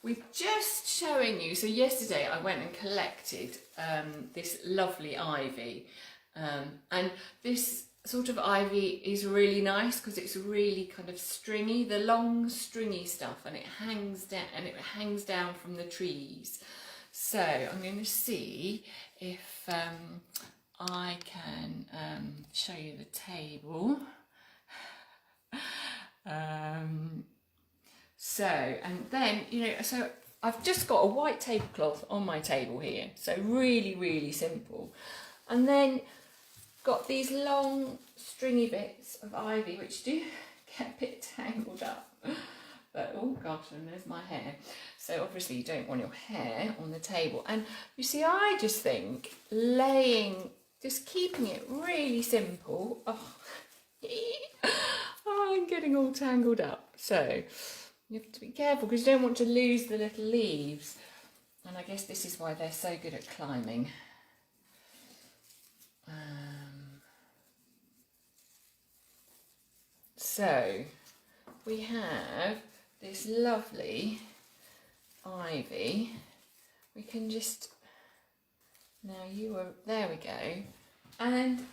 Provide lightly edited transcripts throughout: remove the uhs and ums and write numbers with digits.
we're just showing you, so yesterday I went and collected this lovely ivy, and this sort of ivy is really nice because it's really kind of stringy, the long stringy stuff, and it hangs down from the trees. So I'm going to see if I can show you the table. So, and then, so I've just got a white tablecloth on my table here, so really, really simple. And then got these long stringy bits of ivy which do get a bit tangled up. But oh gosh, and there's my hair. So obviously you don't want your hair on the table. And you see, I just think just keeping it really simple. Oh, I'm getting all tangled up. So you have to be careful because you don't want to lose the little leaves. And I guess this is why they're so good at climbing. So we have this lovely ivy. We can just, there we go. And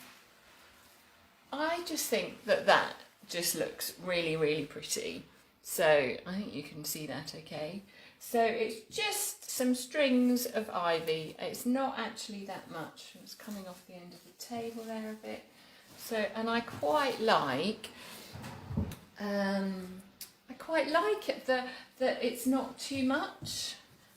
I just think that just looks really, really pretty. So I think you can see that okay. So it's just some strings of ivy. It's not actually that much. It's coming off the end of the table there a bit. So, and I quite like it that it's not too much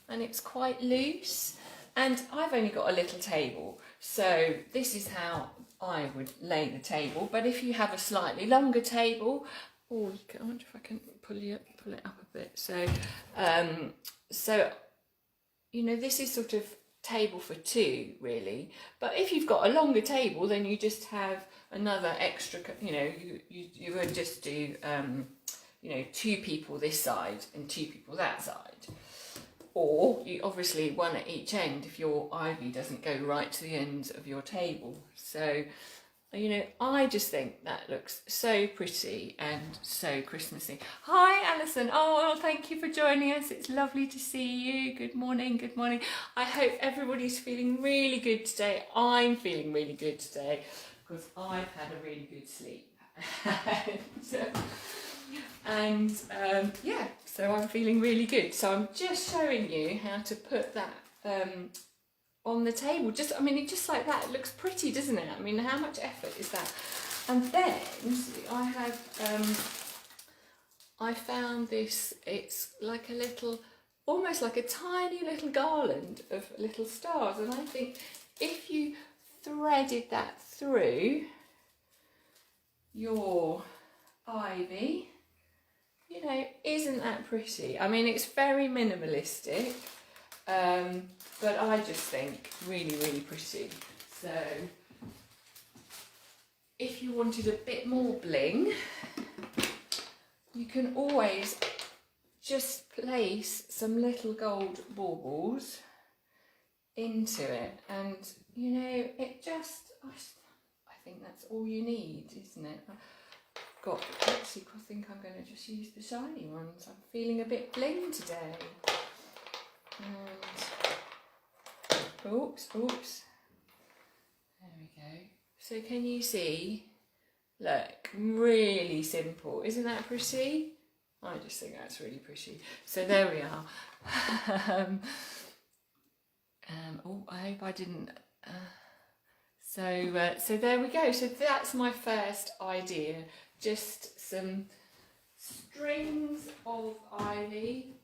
and it's quite loose. And I've only got a little table, so this is how I would lay the table. But if you have a slightly longer table, I wonder if I can pull it up a bit. So, this is sort of table for two, really. But if you've got a longer table, then you just have another extra. You would just do, two people this side and two people that side. Or you obviously one at each end if your ivy doesn't go right to the ends of your table. So, I just think that looks so pretty and so Christmassy. Hi, Alison. Oh, thank you for joining us. It's lovely to see you. Good morning, good morning. I hope everybody's feeling really good today. I'm feeling really good today because I've had a really good sleep. So I'm feeling really good. So I'm just showing you how to put that on the table. Just like that. It looks pretty, doesn't it? I mean, how much effort is that? And then I found this. It's like almost like a tiny little garland of little stars. And I think if you threaded that through your ivy, isn't that pretty? I mean, it's very minimalistic, but I just think really, really pretty. So if you wanted a bit more bling, you can always just place some little gold baubles into it, and I think that's all you need, isn't it? I think I'm going to just use the shiny ones. I'm feeling a bit bling today. And oops. There we go. So can you see? Look, really simple. Isn't that pretty? I just think that's really pretty. So there we are. I hope I didn't. So there we go. So that's my first idea. Just some strings of ivy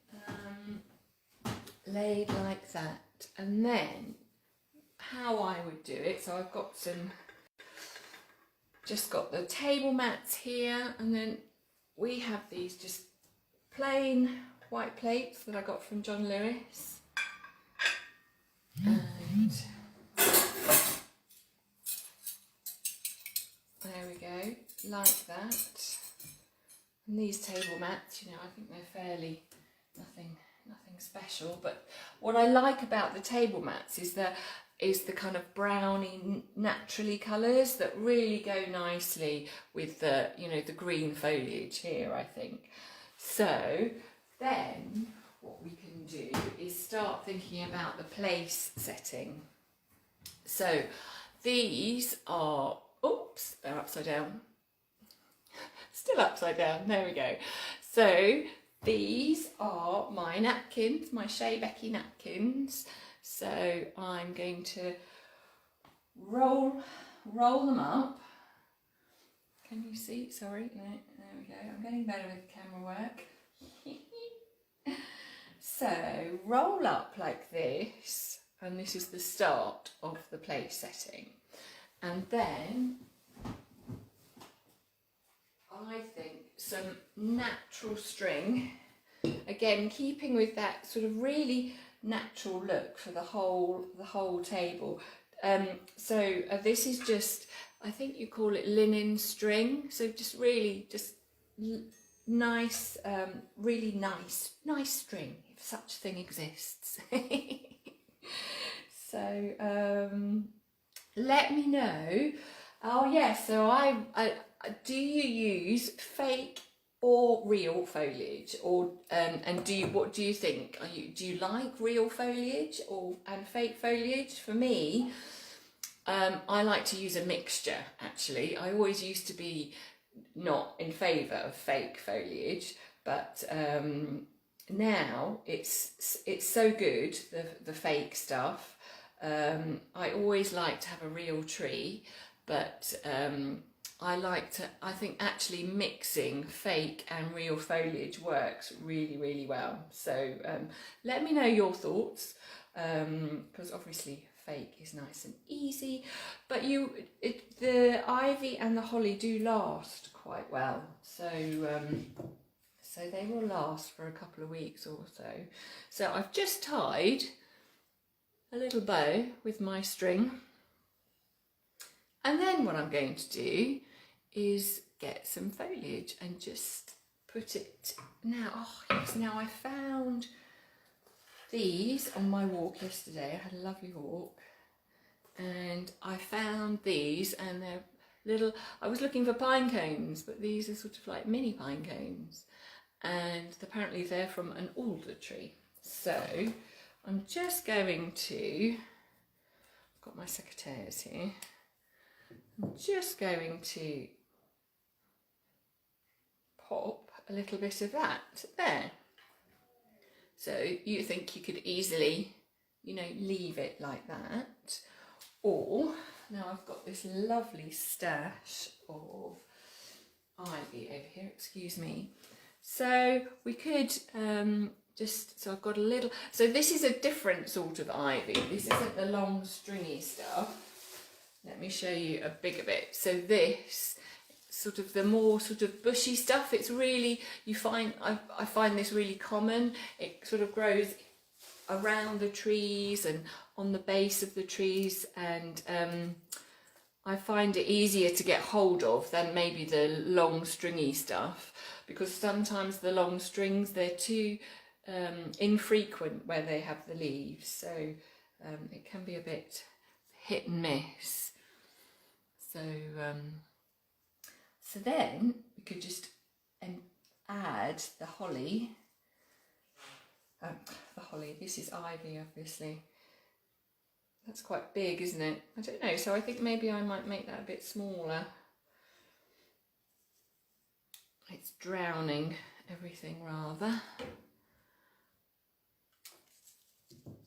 laid like that. And then how I would do it, so I've got just got the table mats here, and then we have these just plain white plates that I got from John Lewis. And there we go, like that. And these table mats, I think they're fairly nothing special, but what I like about the table mats is the kind of browny naturally colours that really go nicely with the the green foliage here, I think. So then what we can do is start thinking about the place setting. So these are, oops, they're upside down. Still upside down, there we go. So these are my napkins, my Shea Becky napkins. So I'm going to roll them up. Can you see? Sorry, no, there we go. I'm getting better with camera work. So roll up like this, and this is the start of the place setting. And then I think some natural string, again keeping with that sort of really natural look for the whole table. So this is just, I think you call it linen string, so just really just nice, really nice string, if such thing exists. So let me know. Oh yes, so I do you use fake or real foliage, or and what do you think? Do you like real foliage and fake foliage? For me, I like to use a mixture. Actually, I always used to be not in favour of fake foliage, but now it's so good, the fake stuff. I always like to have a real tree, but I think actually mixing fake and real foliage works really, really well. So let me know your thoughts, because obviously fake is nice and easy, but the ivy and the holly do last quite well. So so they will last for a couple of weeks or so. So I've just tied a little bow with my string, and then what I'm going to do is get some foliage and just put it now. Oh yes, now I found these on my walk yesterday. I had a lovely walk and I found these, and they're little, I was looking for pine cones, but these are sort of like mini pine cones, and apparently they're from an alder tree. So I'm just going to, I've got my secateurs here, I'm just going to pop a little bit of that there. So you think you could easily, you know, leave it like that, or now I've got this lovely stash of ivy over here, excuse me. So we could so I've got a little, so this is a different sort of ivy. This isn't the long stringy stuff. Let me show you a bigger bit. So this sort of the more sort of bushy stuff, it's really, you find, I find this really common. It sort of grows around the trees and on the base of the trees, and I find it easier to get hold of than maybe the long stringy stuff, because sometimes the long strings, they're too infrequent where they have the leaves, so it can be a bit hit and miss. So so then we could just add the holly. The holly, this is ivy obviously. That's quite big, isn't it? I don't know, so I think maybe I might make that a bit smaller. It's drowning everything rather.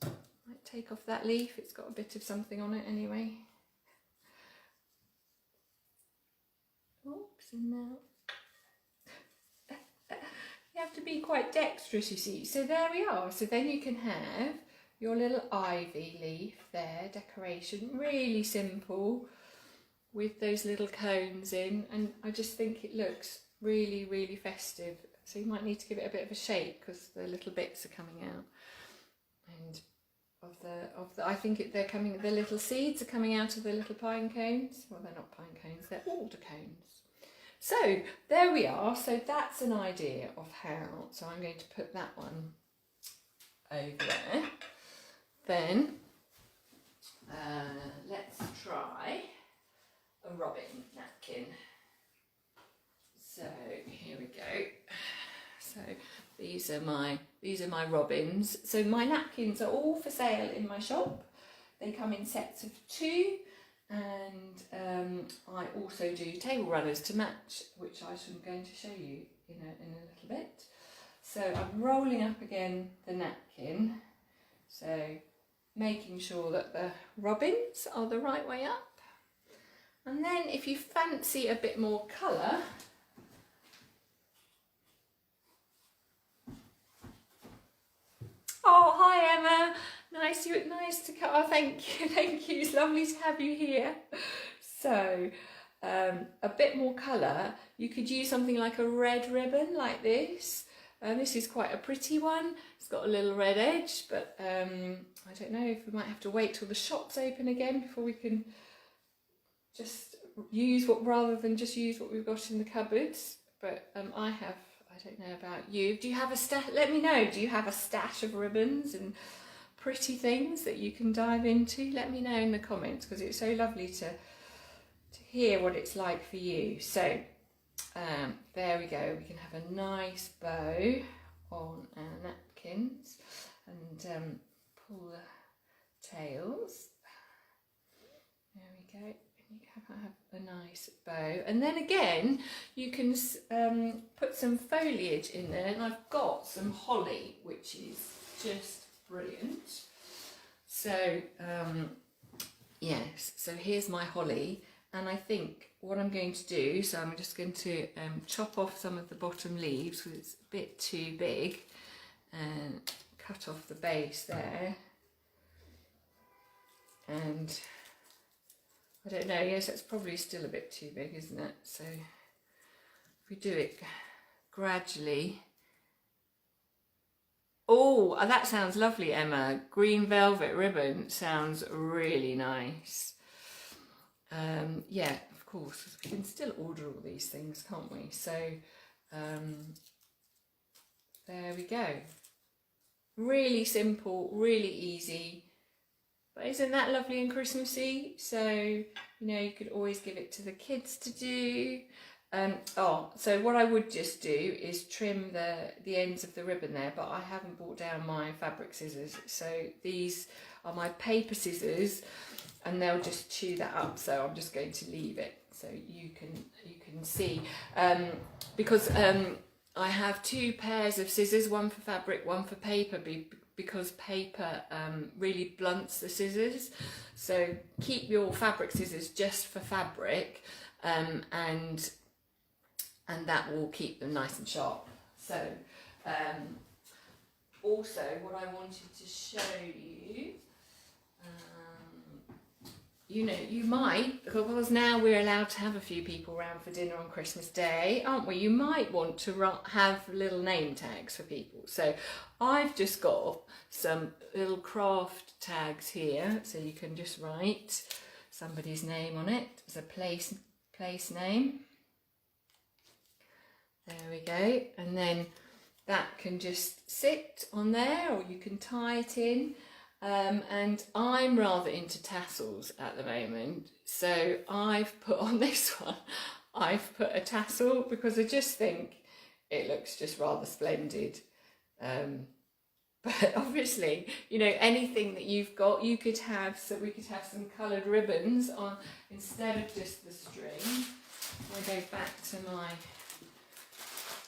Might take off that leaf, it's got a bit of something on it anyway. Oops, and now. You have to be quite dexterous, you see. So there we are. So then you can have your little ivy leaf there, decoration, really simple, with those little cones in, and I just think it looks really, really festive. So you might need to give it a bit of a shake because the little bits are coming out, and I think they're coming. The little seeds are coming out of the little pine cones. Well, they're not pine cones; they're alder cones. So there we are. So that's an idea of how. So I'm going to put that one over there. Then let's try a robin napkin. So here we go. So These are my robins. So my napkins are all for sale in my shop. They come in sets of 2, and I also do table runners to match, which I'm going to show you in a little bit. So I'm rolling up again the napkin, so making sure that the robins are the right way up. And then if you fancy a bit more colour, oh, hi Emma, nice to come. Oh, thank you, it's lovely to have you here. So a bit more colour, you could use something like a red ribbon like this. This is quite a pretty one. It's got a little red edge, but I don't know if we might have to wait till the shop's open again before we can just use rather than just use what we've got in the cupboards. But I don't know about you. Do you have a stash? Let me know. Do you have a stash of ribbons and pretty things that you can dive into? Let me know in the comments, because it's so lovely to hear what it's like for you. So there we go. We can have a nice bow on our napkins and pull the tails. There we go. You have a nice bow, and then again you can put some foliage in there, and I've got some holly, which is just brilliant. So yes, so here's my holly, and I think what I'm going to do, so I'm just going to chop off some of the bottom leaves because it's a bit too big, and cut off the base there, and I don't know, yes, that's probably still a bit too big, isn't it? So if we do it gradually. Oh, that sounds lovely, Emma. Green velvet ribbon sounds really nice. Yeah, of course, we can still order all these things, can't we? So there we go. Really simple, really easy. But isn't that lovely and Christmassy? So, you know, you could always give it to the kids to do. So what I would just do is trim the ends of the ribbon there, but I haven't brought down my fabric scissors. So these are my paper scissors, and they'll just chew that up. So I'm just going to leave it so you can see. Because I have 2 pairs of scissors, one for fabric, one for paper, because paper really blunts the scissors. So keep your fabric scissors just for fabric, and that will keep them nice and sharp. So also what I wanted to show you, you know, you might, because now we're allowed to have a few people around for dinner on Christmas Day, aren't we? You might want to have little name tags for people. So I've just got some little craft tags here, so you can just write somebody's name on it as a place name. There we go, and then that can just sit on there, or you can tie it in. And I'm rather into tassels at the moment, so I've put on this one, I've put a tassel because I just think it looks just rather splendid. But obviously, you know, anything that you've got, you could have, so we could have some coloured ribbons on instead of just the string. I go back to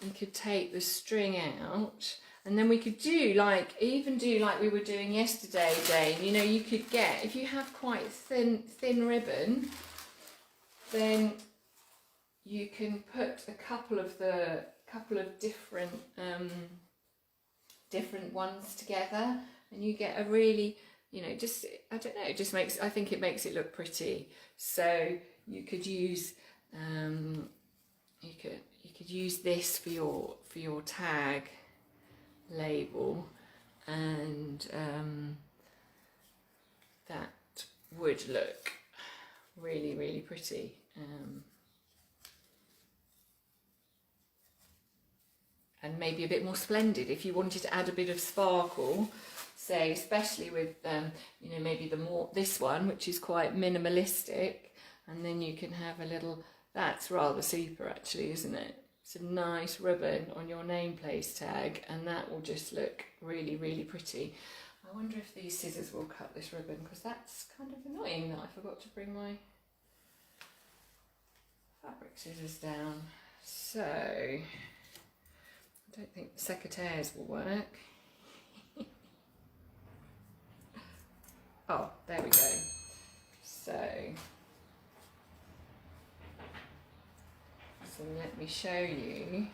you could take the string out. And then we could do like we were doing yesterday, Jane. You know, you could get, if you have quite thin ribbon, then you can put a couple of different ones together, and you get a really, you know, just, I don't know, it just makes, I think it makes it look pretty. So you could use you could use this for your tag label, and that would look really, really pretty. And maybe a bit more splendid if you wanted to add a bit of sparkle, say, especially with you know, maybe this one, which is quite minimalistic, and then you can have a little, that's rather super actually, isn't it? some nice ribbon on your nameplate tag, and that will just look really, really pretty. I wonder if these scissors will cut this ribbon, because that's kind of annoying that I forgot to bring my fabric scissors down. So I don't think the secateurs will work. Oh, there we go. So let me show you.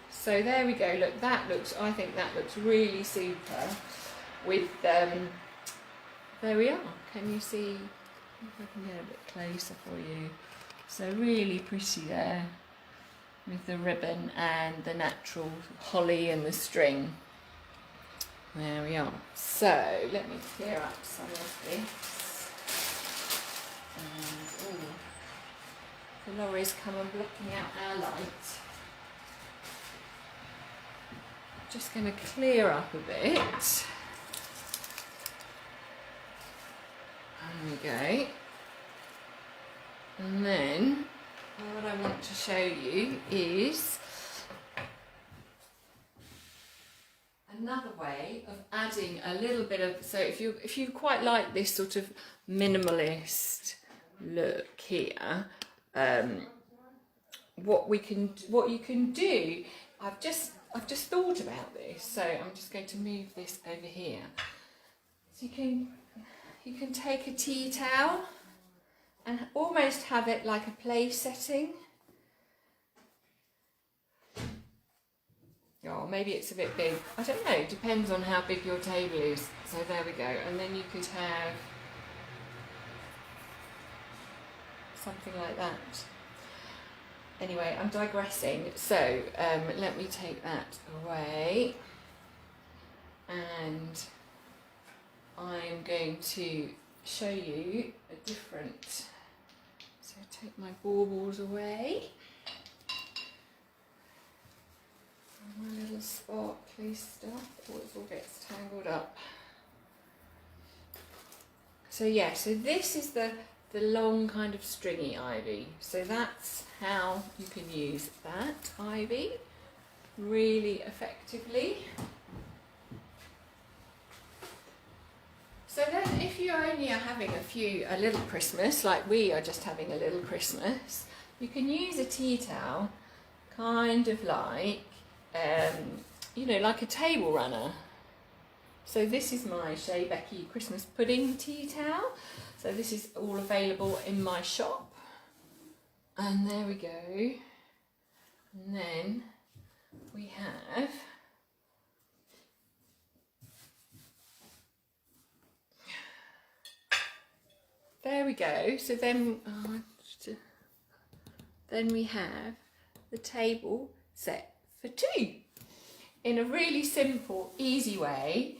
So there we go. Look, that looks, I think that looks really super with, there we are. Can you see? If I can get a bit closer for you. So really pretty there with the ribbon and the natural holly and the string. There we are. So let me clear up some of this. And the lorries come and blocking out our light. Just going to clear up a bit. There we go. And then what I want to show you is another way of adding a little bit of, so if you quite like this sort of minimalist look here, what you can do, I've just thought about this, so I'm just going to move this over here. So you can take a tea towel and almost have it like a place setting. Oh, maybe it's a bit big. I don't know, it depends on how big your table is. So there we go. And then you could have something like that. Anyway, I'm digressing. So let me take that away. And I'm going to show you a different, so take my baubles away. And my little sparkly stuff, oh, it all gets tangled up. So yeah, so this is the long kind of stringy ivy. So that's how you can use that ivy really effectively. So then if you only are having a little Christmas, like we are just having a little Christmas, you can use a tea towel kind of like, you know, like a table runner. So this is my Shea Becky Christmas Pudding tea towel. So this is all available in my shop. And there we go. And then we have there we go. So then we have the table set for two in a really simple, easy way.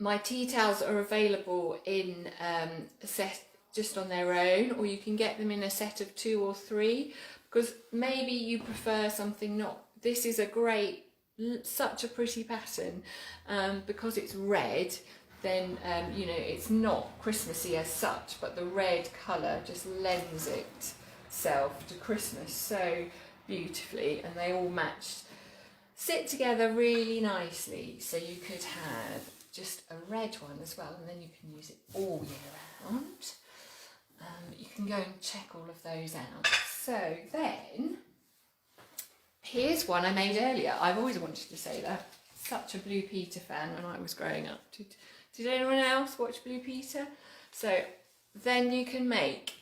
My tea towels are available in a set just on their own, or you can get them in a set of 2 or 3, because maybe you prefer something not. This is a great, such a pretty pattern, because it's red. Then you know, it's not Christmassy as such, but the red colour just lends itself to Christmas so beautifully, and they all sit together really nicely. So you could have just a red one as well, and then you can use it all year round. You can go and check all of those out. So then, here's one I made earlier. I've always wanted to say that. Such a Blue Peter fan when I was growing up. Did anyone else watch Blue Peter? So then you can make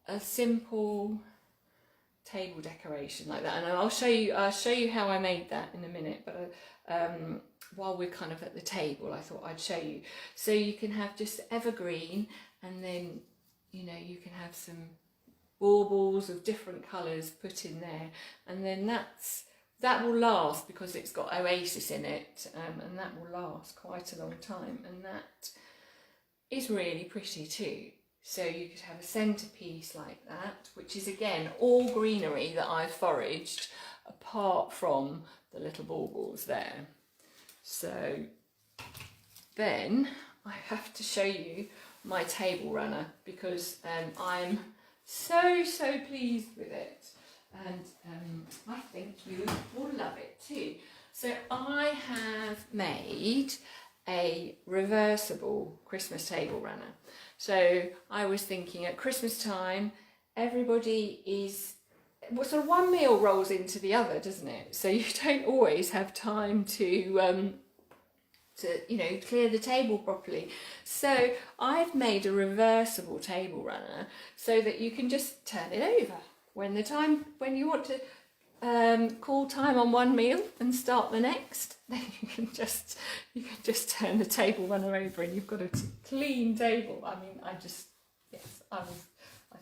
a simple table decoration like that, and I'll show you how I made that in a minute. But while we're kind of at the table, I thought I'd show you. So you can have just evergreen, and then you know, you can have some baubles of different colours put in there, and then that will last because it's got oasis in it, and that will last quite a long time, and that is really pretty too. So you could have a centrepiece like that, which is again all greenery that I've foraged apart from the little baubles there. So then I have to show you my table runner, because I'm so pleased with it, and I think you will love it too. So I have made a reversible Christmas table runner. So I was thinking at Christmas time, everybody is, well, sort of one meal rolls into the other, doesn't it? So you don't always have time to clear the table properly. So I've made a reversible table runner so that you can just turn it over when you want to call time on one meal and start the next. Then you can just turn the table runner over and you've got a clean table. I mean, I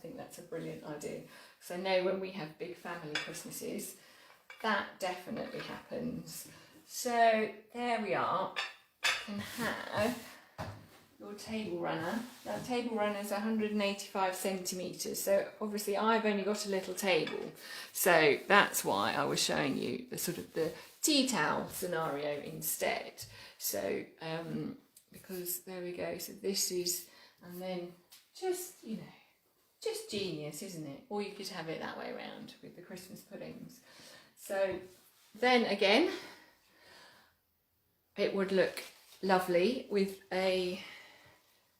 think that's a brilliant idea. So I know when we have big family Christmases, that definitely happens. So there we are. You can have your table runner. Now, table runner is 185 centimetres, so obviously I've only got a little table, so that's why I was showing you the sort of the tea towel scenario instead. So because there we go, so this is, and then just genius, isn't it? Or you could have it that way around with the Christmas puddings. So then again, it would look lovely with a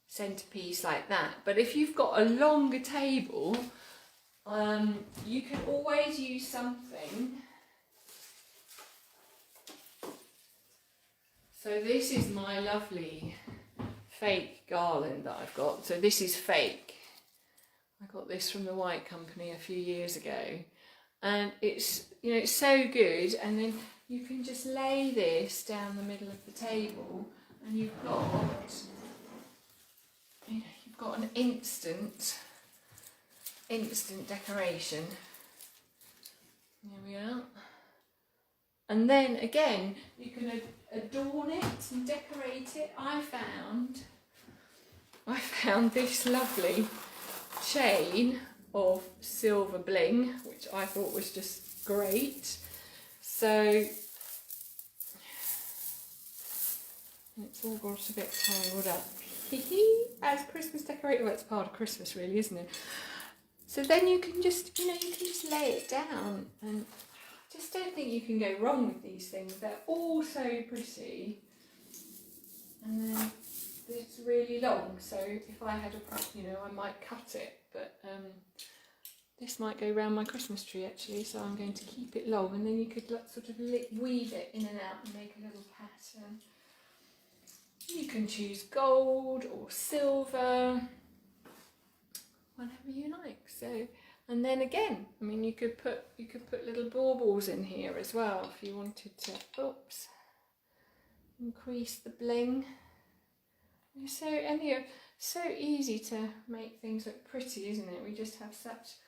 centerpiece like that. But if you've got a longer table, you can always use something. So this is my lovely fake garland that I've got. So this is fake. I got this from the White Company a few years ago, and it's so good. And then you can just lay this down the middle of the table, and you've got an instant decoration. There we are. And then again, you can adorn it and decorate it. I found this lovely chain of silver bling, which I thought was just great. So it's all got a bit tangled up. As Christmas decorator, well, it's part of Christmas really, isn't it? So then you can just, lay it down, and I just don't think you can go wrong with these things. They're all so pretty, and then it's really long, so if I had I might cut it, but this might go round my Christmas tree actually, so I'm going to keep it long, and then you could sort of weave it in and out and make a little pattern. You can choose gold or silver, whatever you like. So, and then again, I mean, you could put little baubles in here as well if you wanted to. Oops, increase the bling. So easy to make things look pretty, isn't it? We just have such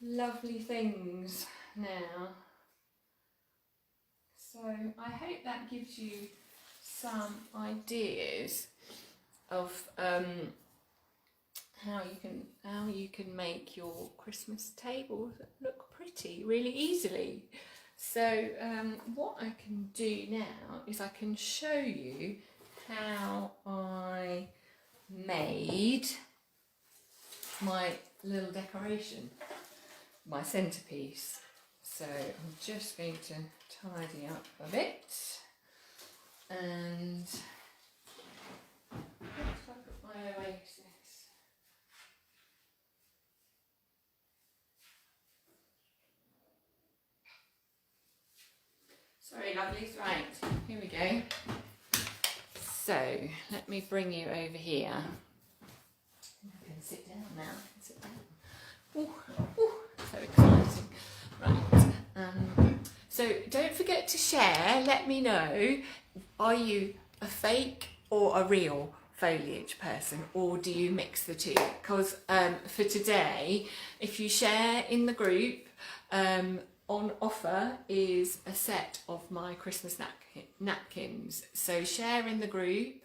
lovely things now. So I hope that gives you some ideas of how you can make your Christmas table look pretty really easily. So what I can do now is I can show you how I made my little decoration, my centerpiece. So I'm just going to tidy up a bit, and let's look at my oasis. Sorry lovelies, right, here we go. So let me bring you over here. I can sit down now. Sit down. Ooh, so exciting. Right. So don't forget to share. Let me know. Are you a fake or a real foliage person, or do you mix the two? Because for today, if you share in the group, on offer is a set of my Christmas napkins. So share in the group.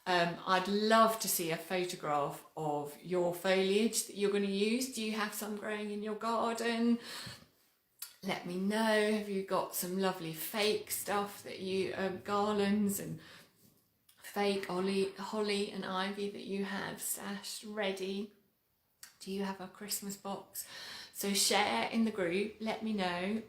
I'd love to see a photograph of your foliage that you're going to use. Do you have some growing in your garden? Let me know. Have you got some lovely fake stuff that you, garlands and fake holly and ivy that you have stashed ready? Do you have a Christmas box? So share in the group, let me know.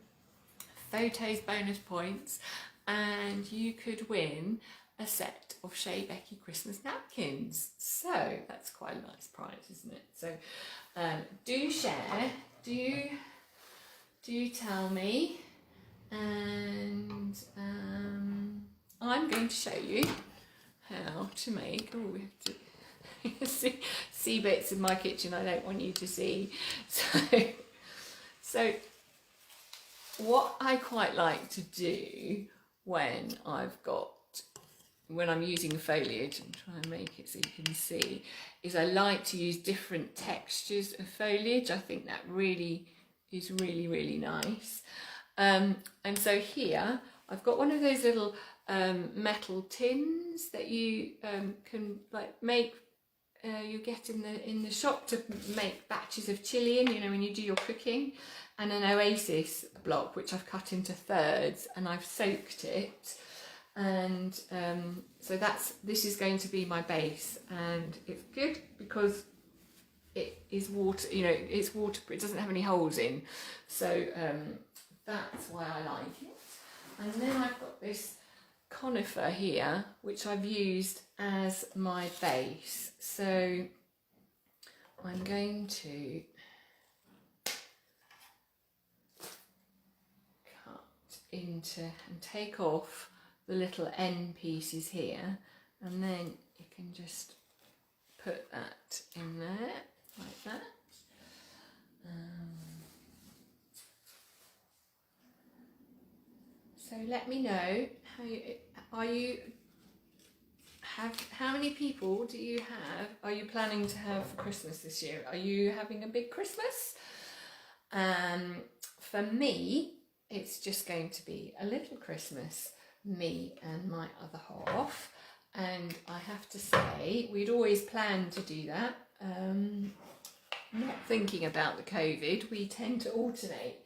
Photos, bonus points, and you could win a set of Shea Becky Christmas napkins. So that's quite a nice prize, isn't it? So do share, do tell me, and I'm going to show you how to make, oh, we have to see bits in my kitchen I don't want you to see. So what I quite like to do when I'm using foliage, I'm trying to make it so you can see, is I like to use different textures of foliage. I think that really is really nice. And so here I've got one of those little metal tins that you can like make. You get in the shop to make batches of chili in, you know, when you do your cooking, and an oasis block which I've cut into thirds and I've soaked it, and so this is going to be my base, and it's good because it is water, you know, it's waterproof, it doesn't have any holes in, so that's why I like it. And then I've got this conifer here which I've used as my base, so I'm going to cut into and take off the little end pieces here, and then you can just put that in there like that. So let me know how many people do you have? Are you planning to have for Christmas this year? Are you having a big Christmas? For me, it's just going to be a little Christmas, me and my other half. And I have to say, we'd always planned to do that. Not thinking about the COVID, we tend to alternate.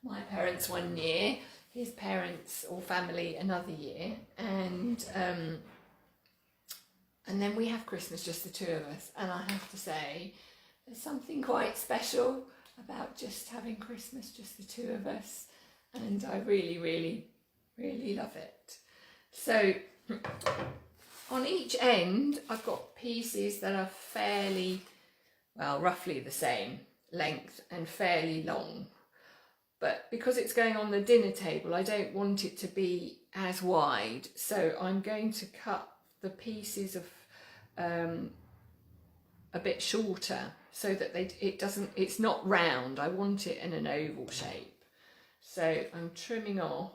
My parents one year, his parents or family another year, and then we have Christmas, just the two of us. And I have to say, there's something quite special about just having Christmas, just the two of us, and I really love it. So on each end, I've got pieces that are fairly, well, roughly the same length and fairly long. But because it's going on the dinner table, I don't want it to be as wide. So I'm going to cut the pieces of a bit shorter so that it's not round. I want it in an oval shape. So I'm trimming off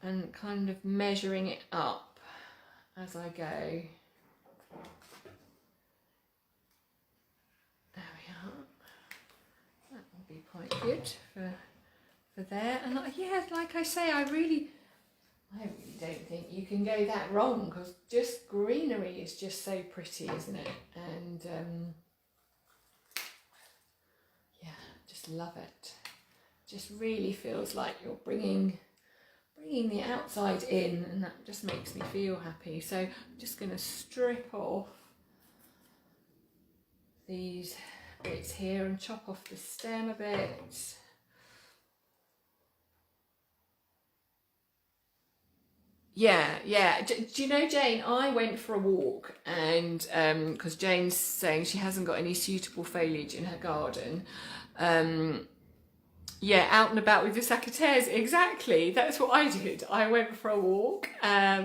and kind of measuring it up as I go. There we are. That will be quite good for there. And yeah, like I say, I really don't think you can go that wrong, because just greenery is just so pretty, isn't it? And yeah, just love it. Just really feels like you're bringing the outside in, and that just makes me feel happy. So I'm just going to strip off these bits here and chop off the stem a bit. Yeah. Do you know, Jane, I went for a walk, and because Jane's saying she hasn't got any suitable foliage in her garden. Yeah, out and about with the secateurs. Exactly, that's what I did. I went for a walk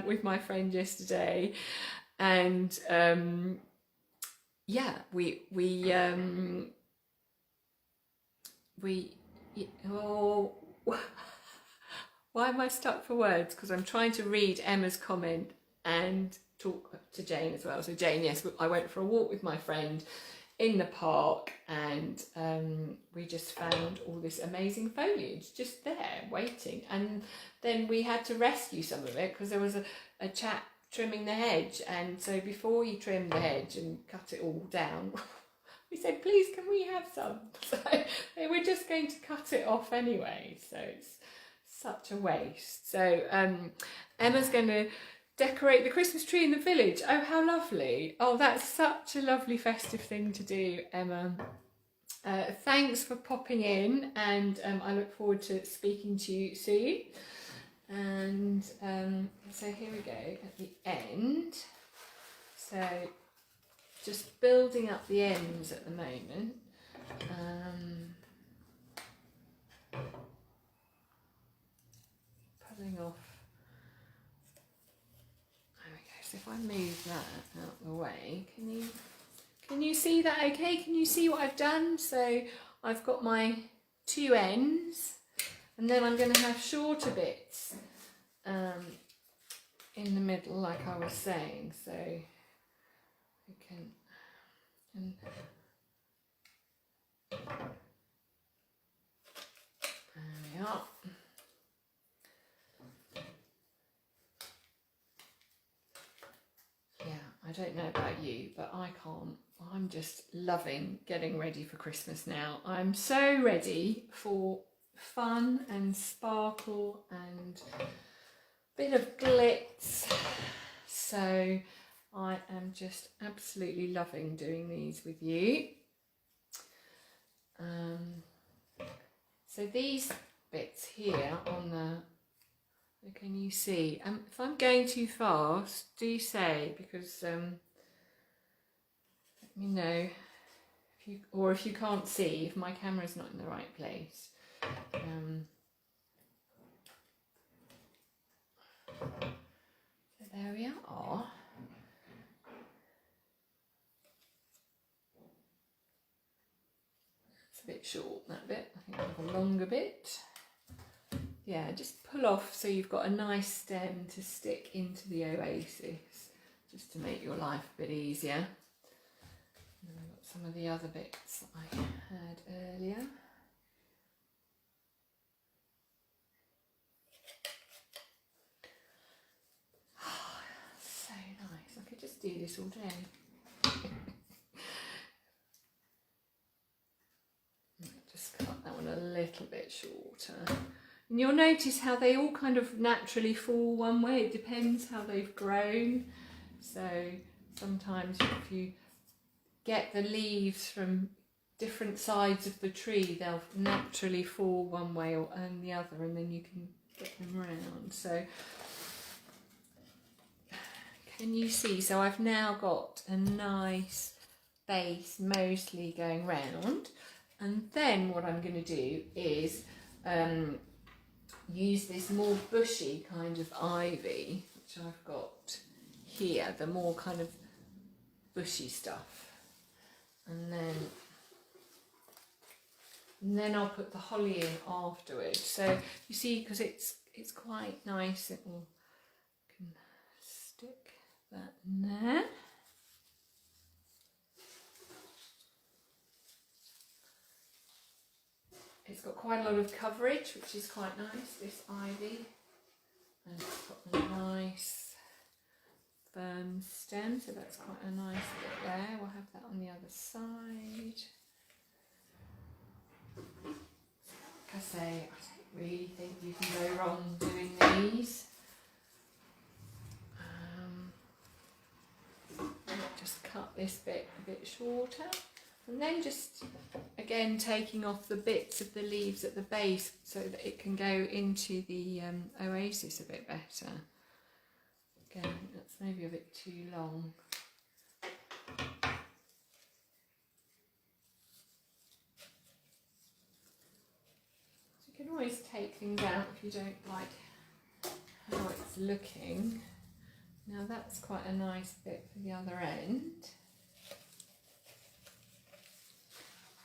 with my friend yesterday, and yeah, we oh, why am I stuck for words? Because I'm trying to read Emma's comment and talk to Jane as well. So Jane, yes, I went for a walk with my friend in the park, and we just found all this amazing foliage just there waiting, and then we had to rescue some of it because there was a chap trimming the hedge, and so before he trimmed the hedge and cut it all down, we said, please, can we have some? So they were just going to cut it off anyway, so it's such a waste. So Emma's going to decorate the Christmas tree in the village. Oh, how lovely. Oh, that's such a lovely festive thing to do, Emma. Thanks for popping in, and I look forward to speaking to you soon. And so here we go at the end. So just building up the ends at the moment. Pulling off. There we go. So if I move that out the way, can you see that okay? Can you see what I've done? So I've got my two ends, and then I'm going to have shorter bits in the middle, like I was saying. So we can, and there we are. Yeah, I don't know about you, but I can't. I'm just loving getting ready for Christmas now. I'm so ready for fun and sparkle and a bit of glitz. So I am just absolutely loving doing these with you. So these bits here on the, can you see? If I'm going too fast, do say, because let me know if you can't see, if my camera's not in the right place. So there we are. It's a bit short, that bit. I think I have a longer bit. Yeah, just pull off so you've got a nice stem to stick into the oasis, just to make your life a bit easier. And I've got some of the other bits that I had earlier. Oh, so nice. I could just do this all day. Just cut that one a little bit shorter. And you'll notice how they all kind of naturally fall one way. It depends how they've grown. So sometimes if you get the leaves from different sides of the tree, they'll naturally fall one way or the other, and then you can get them round. So can you see? So I've now got a nice base mostly going round, and then what I'm going to do is use this more bushy kind of ivy, which I've got here, the more kind of bushy stuff, and then I'll put the holly in afterwards. So you see, because it's quite nice, it will can stick that in there. It's got quite a lot of coverage, which is quite nice, this ivy. And it's got a nice firm stem, so that's quite a nice bit there. We'll have that on the other side. Like I say, I don't really think you can go wrong doing these. Just cut this bit a bit shorter. And then just, again, taking off the bits of the leaves at the base so that it can go into the oasis a bit better. Again, that's maybe a bit too long. So you can always take things out if you don't like how it's looking. Now that's quite a nice bit for the other end.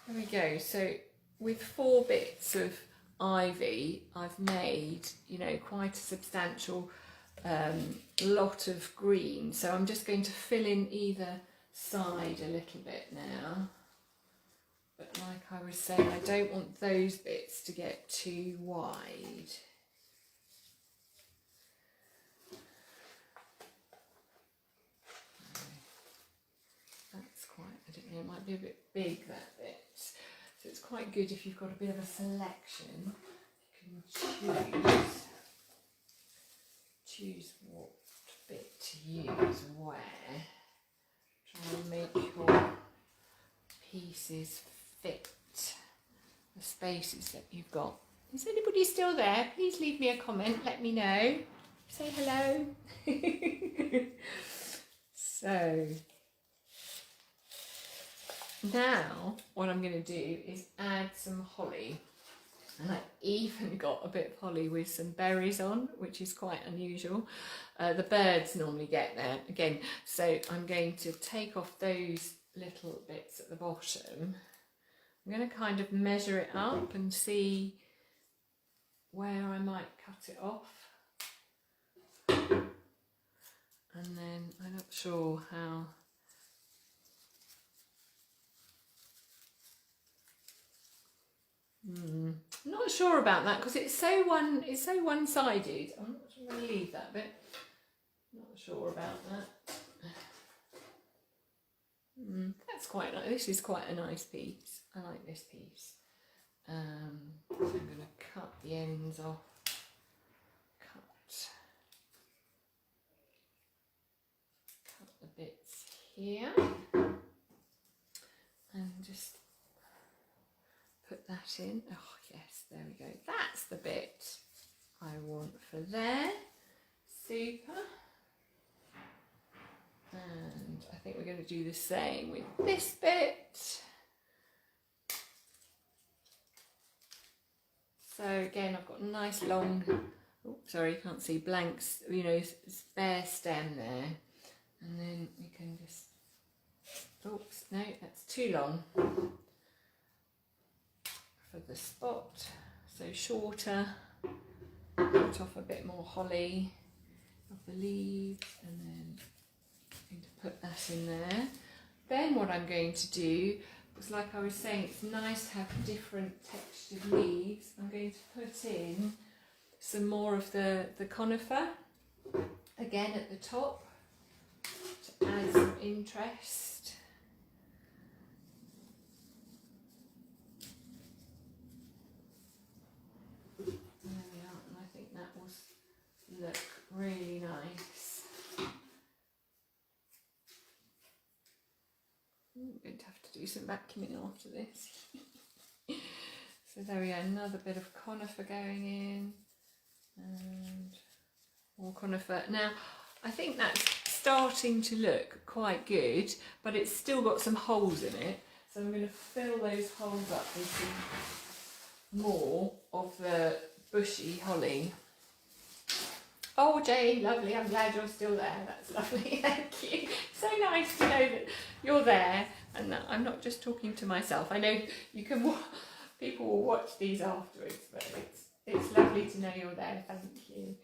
There we go. So with 4 bits of ivy, I've made, you know, quite a substantial lot of green. So I'm just going to fill in either side a little bit now. But like I was saying, I don't want those bits to get too wide. That's quite, I don't know, it might be a bit big, that bit. So it's quite good if you've got a bit of a selection. You can choose what bit to use where. Try and make your pieces fit the spaces that you've got. Is anybody still there? Please leave me a comment, let me know. Say hello. So now what I'm going to do is add some holly. And I even got a bit of holly with some berries on, which is quite unusual. The birds normally get there again. So I'm going to take off those little bits at the bottom. I'm going to kind of measure it up and see where I might cut it off. And then I'm not sure how. I'm not sure about that because it's so one-sided. I'm not going to leave that bit. Not sure about that. That's quite nice. This is quite a nice piece. I like this piece. I'm going to cut the ends off. Cut the bits here, and just put that in. Oh yes, there we go. That's the bit I want for there. Super. And I think we're going to do the same with this bit. So again, I've got a nice long, oh, sorry, you can't see, blanks, you know, spare stem there. And then we can just, oops, no, that's too long for the spot. So shorter, cut off a bit more holly of the leaves, and then I'm going to put that in there. Then what I'm going to do, was like I was saying, it's nice to have different textured leaves. I'm going to put in some more of the conifer, again at the top, to add some interest. There we are, and I think that will look really nice. I'm going to have to do some vacuuming after this. So there we go, another bit of conifer going in, and more conifer. Now, I think that's starting to look quite good, but it's still got some holes in it. So I'm going to fill those holes up with some more of the bushy holly. Oh, Jane, lovely. I'm glad you're still there. That's lovely. Thank you. So nice to know that you're there and that I'm not just talking to myself. I know you can. People will watch these afterwards, but it's lovely to know you're there. Thank you.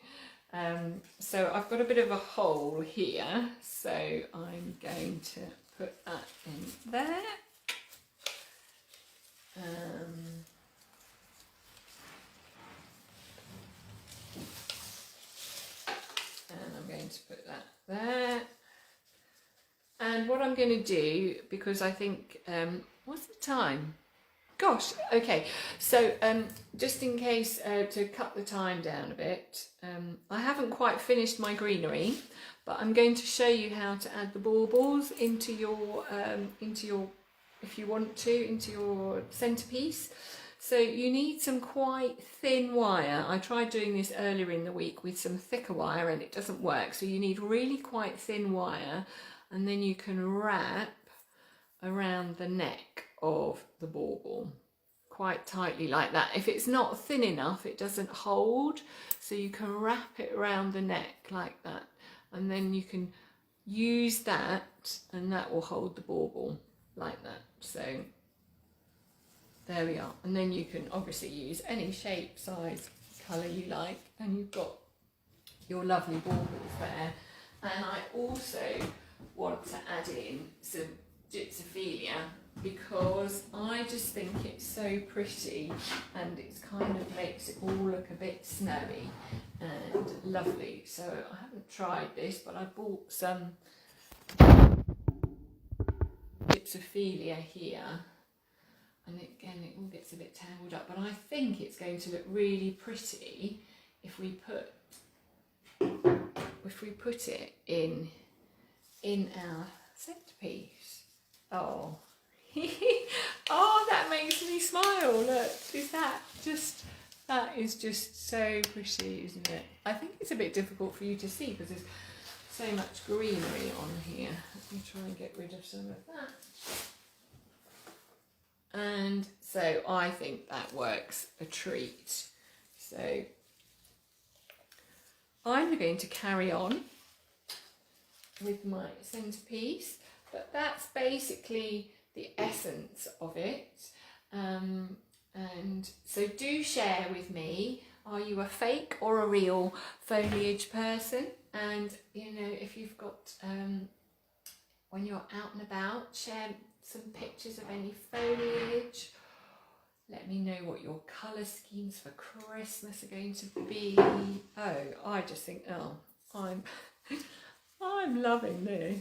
So I've got a bit of a hole here, so I'm going to put that in there. And I'm going to put that there. And what I'm going to do, because I think, what's the time? Gosh, okay. So just in case to cut the time down a bit, I haven't quite finished my greenery, but I'm going to show you how to add the baubles into your, if you want to, into your centerpiece. So you need some quite thin wire. I tried doing this earlier in the week with some thicker wire and it doesn't work. So you need really quite thin wire, and then you can wrap around the neck of the bauble quite tightly like that. If it's not thin enough, it doesn't hold. So you can wrap it around the neck like that. And then you can use that and that will hold the bauble like that. So there we are, and then you can obviously use any shape, size, colour you like, and you've got your lovely baubles there. And I also want to add in some gypsophilia because I just think it's so pretty and it kind of makes it all look a bit snowy and lovely. So I haven't tried this, but I bought some gypsophilia here. And again, it all gets a bit tangled up, but I think it's going to look really pretty if we put if we put it in our centerpiece. Oh, oh, that makes me smile. Look, that is just so pretty, isn't it? I think it's a bit difficult for you to see because there's so much greenery on here. Let me try and get rid of some of that. And so I think that works a treat. So I'm going to carry on with my centerpiece, but that's basically the essence of it. And so do share with me, are you a fake or a real foliage person? And you know, if you've got when you're out and about, share some pictures of any foliage. Let me know what your colour schemes for Christmas are going to be. Oh, I just think, oh, I'm loving this.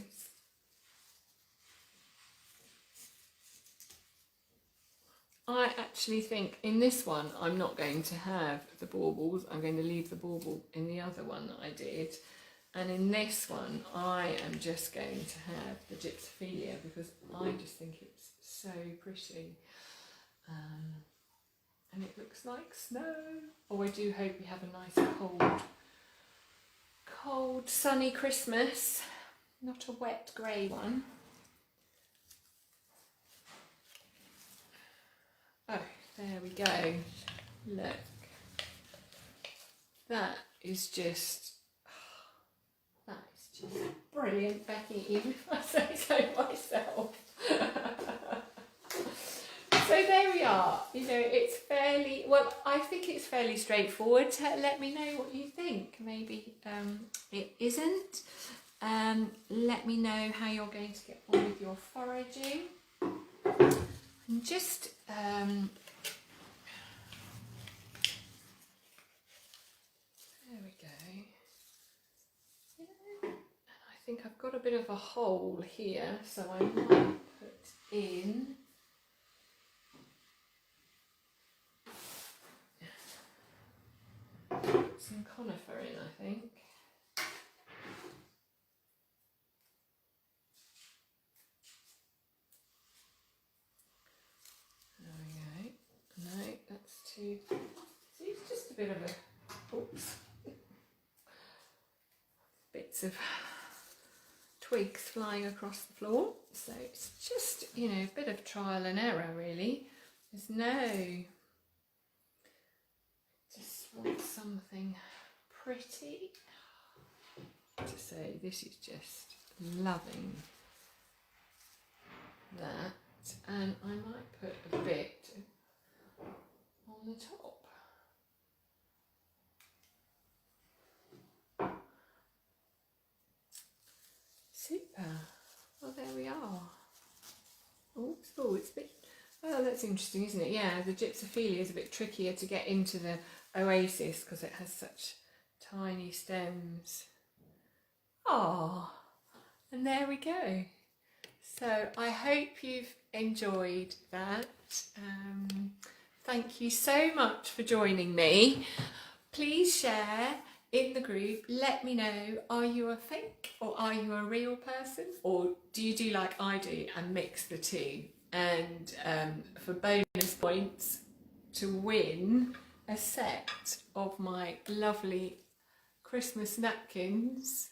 I actually think in this one I'm not going to have the baubles. I'm going to leave the bauble in the other one that I did. And in this one I am just going to have the gypsophilia because I just think it's so pretty. And it looks like snow. Oh, I do hope we have a nice cold sunny Christmas, not a wet grey one. Oh, there we go. Look, that is just brilliant, Becky, even if I say so myself. So there we are. You know, it's fairly, well, I think it's fairly straightforward. Let me know what you think. Maybe it isn't. Let me know how you're going to get on with your foraging. And just there we go. And I think I've got a bit of a hole here, so I might put in some conifer in, I think. There we go. No, that's too. See, it's just a bit of a. Oops. Bits of twigs flying across the floor. So it's just, you know, a bit of trial and error, really. There's no. Just want something pretty. To say this is just loving that, and I might put a bit on the top. Super. Well, there we are. Oops. Oh, it's a bit. Oh, that's interesting, isn't it? Yeah, the gypsophilia is a bit trickier to get into the oasis because it has such tiny stems. Oh, and there we go. So I hope you've enjoyed that. Thank you so much for joining me. Please share in the group. Let me know, are you a fake or are you a real person? Or do you do like I do and mix the two? And for bonus points to win a set of my lovely Christmas napkins.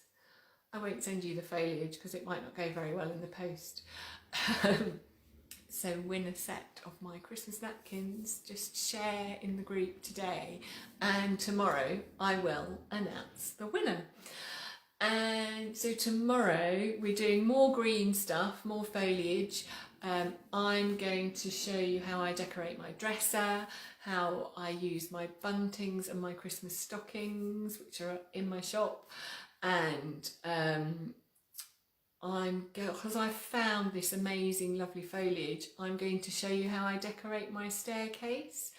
I won't send you the foliage because it might not go very well in the post. So win a set of my Christmas napkins. Just share in the group today, and tomorrow I will announce the winner. And so tomorrow we're doing more green stuff, more foliage. I'm going to show you how I decorate my dresser, how I use my buntings and my Christmas stockings, which are in my shop. And because I found this amazing lovely foliage, I'm going to show you how I decorate my staircase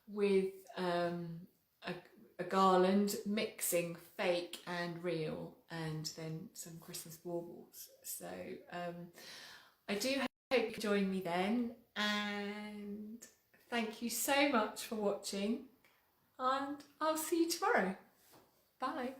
with a garland, mixing fake and real, and then some Christmas baubles. So I do hope you can join me then, and thank you so much for watching, and I'll see you tomorrow. Bye.